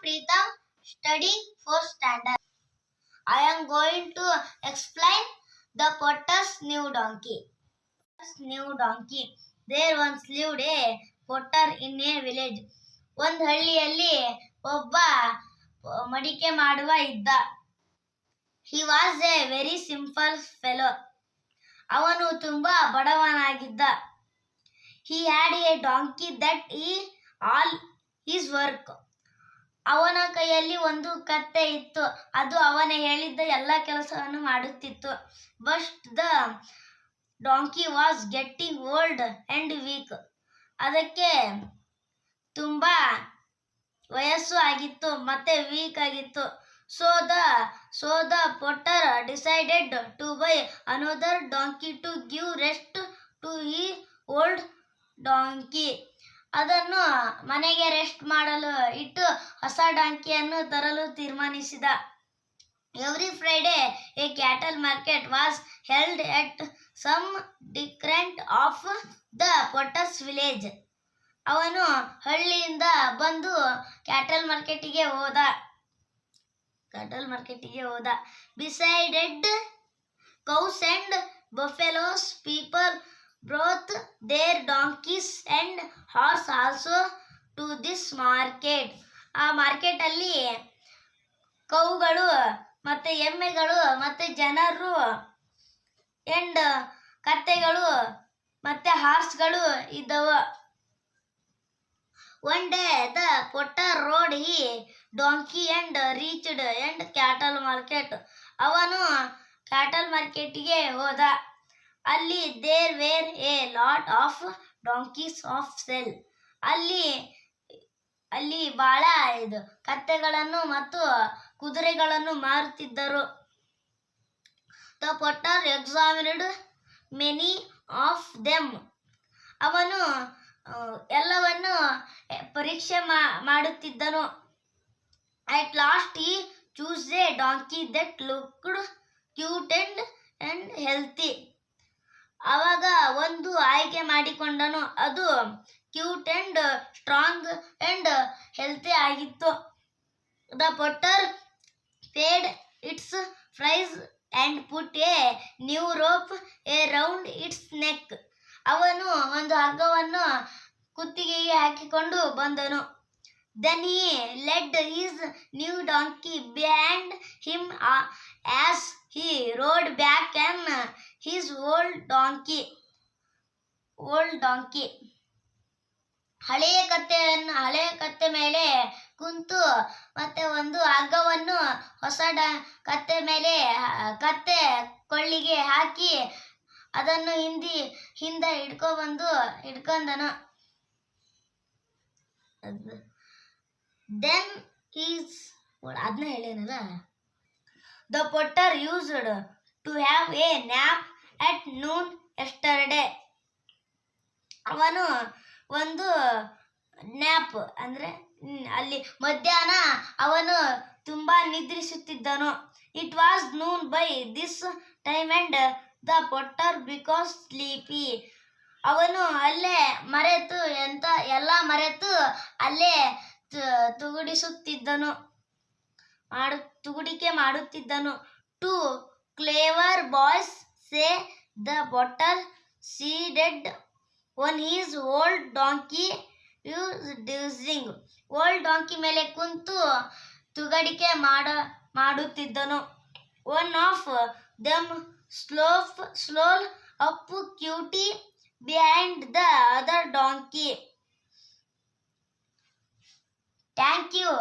Preetham, studying 4th standard. I am going to explain the potter's new donkey. There once lived a potter in a village. ಒಂದು ಹಳ್ಳಿಯಲ್ಲಿ ಒಬ್ಬ ಮಡಿಕೆ ಮಾಡುವ ಇದ್ದ. He was a very simple fellow. ಅವನು ತುಂಬಾ ಬಡವನಾಗಿದ್ದ. He had a donkey that he all his work. ಅವನ ಕೈಯಲ್ಲಿ ಒಂದು ಕತ್ತೆ ಇತ್ತು. ಅದು ಅವನ ಹೇಳಿದ್ದ ಎಲ್ಲ ಕೆಲಸವನ್ನು ಮಾಡುತ್ತಿತ್ತು. But the donkey was getting old and weak. ಅದಕ್ಕೆ ತುಂಬಾ ವಯಸ್ಸು ಆಗಿತ್ತು ಮತ್ತೆ ವೀಕ್ ಆಗಿತ್ತು. So the potter decided to buy another donkey to give rest to his old donkey. ಅದನ್ನು ಮನೆಗೆ ರೆಸ್ಟ್ ಮಾಡಲು ಇಟ್ಟು ಹೊಸ ಡಾಂಕಿಯನ್ನು ತರಲು ತೀರ್ಮಾನಿಸಿದ. Every Friday a cattle market was held at some decrent of the potter's village. ಅವನು ಹಳ್ಳಿಯಿಂದ ಬಂದು ಕ್ಯಾಟಲ್ ಮಾರ್ಕೆಟಿಗೆ ಹೋದ. Beside cows and buffaloes, people brought their donkeys and horse also to this market. ಆ ಮಾರ್ಕೆಟ್ ಅಲ್ಲಿ ಕೌಗಳು ಮತ್ತೆ ಎಮ್ಮೆಗಳು ಮತ್ತೆ ಜನರು ಅಂಡ್ ಕತ್ತೆಗಳು ಮತ್ತೆ ಹಾರ್ಸ್ಗಳು ಇದ್ದವು. One day the potter rode his donkey and reached and cattle market. ಅವನು ಕ್ಯಾಟಲ್ ಮಾರ್ಕೆಟ್ಗೆ ಹೋದ. ಅಲ್ಲಿ there were a lot of donkeys of sale. ಅಲ್ಲಿ ಬಹಳ ಕತ್ತೆಗಳನ್ನು ಮತ್ತು ಕುದುರೆಗಳನ್ನು ಮಾರುತ್ತಿದ್ದರು. The potter examined many of them. ಅವನು ಎಲ್ಲವನ್ನು ಪರೀಕ್ಷೆ ಮಾಡುತ್ತಿದ್ದನು. At last he chose a donkey that looked cute and healthy. ಆವಾಗ ಒಂದು ಆಯ್ಕೆ ಮಾಡಿಕೊಂಡನು. ಅದು cute and strong and healthy ಆಗಿತ್ತು. The potter paid its price and put a new rope around its neck. ಅವನು ಒಂದು ಹಗ್ಗವನ್ನು ಕುತ್ತಿಗೆಗೆ ಹಾಕಿಕೊಂಡು ಬಂದನು. Then he led his new donkey behind him as he rode back on his old donkey. ಹಳೆಯ ಕತ್ತೆ ಮೇಲೆ ಕುಂತು ಮತ್ತೆ ಒಂದು ಹಗ್ಗವನ್ನು ಹೊಸ ಕತ್ತೆ ಮೇಲೆ ಕತ್ತೆ ಕೊಳ್ಳಿಗೆ ಹಾಕಿ ಅದನ್ನು ಹಿಂದೆ ಹಿಡ್ಕೊಂಡನು. Then ಅದನ್ನ ಹೇಳೇನಲ್ಲ. The potter used to have a nap at noon yesterday. ಅವನು ಒಂದು ನ್ಯಾಪ್ ಅಂದ್ರೆ ಅಲ್ಲಿ ಮಧ್ಯಾಹ್ನ ಅವನು ತುಂಬಾ ನಿದ್ರಿಸುತ್ತಿದ್ದನು. It was noon by this time and the potter because sleepy. ಅವನು ಅಲ್ಲೇ ಮರೆತು ಅಲ್ಲೇ ತುಗುಡಿಕೆ ಮಾಡುತ್ತಿದ್ದನು. Two clever boys, say the potter, seated on his old donkey using. Old donkey ಮೇಲೆ ಕುಂತು ತುಗಡಿಕೆ ಮಾಡುತ್ತಿದ್ದನು. One of them slowed up Cutie behind the other donkey. Thank you.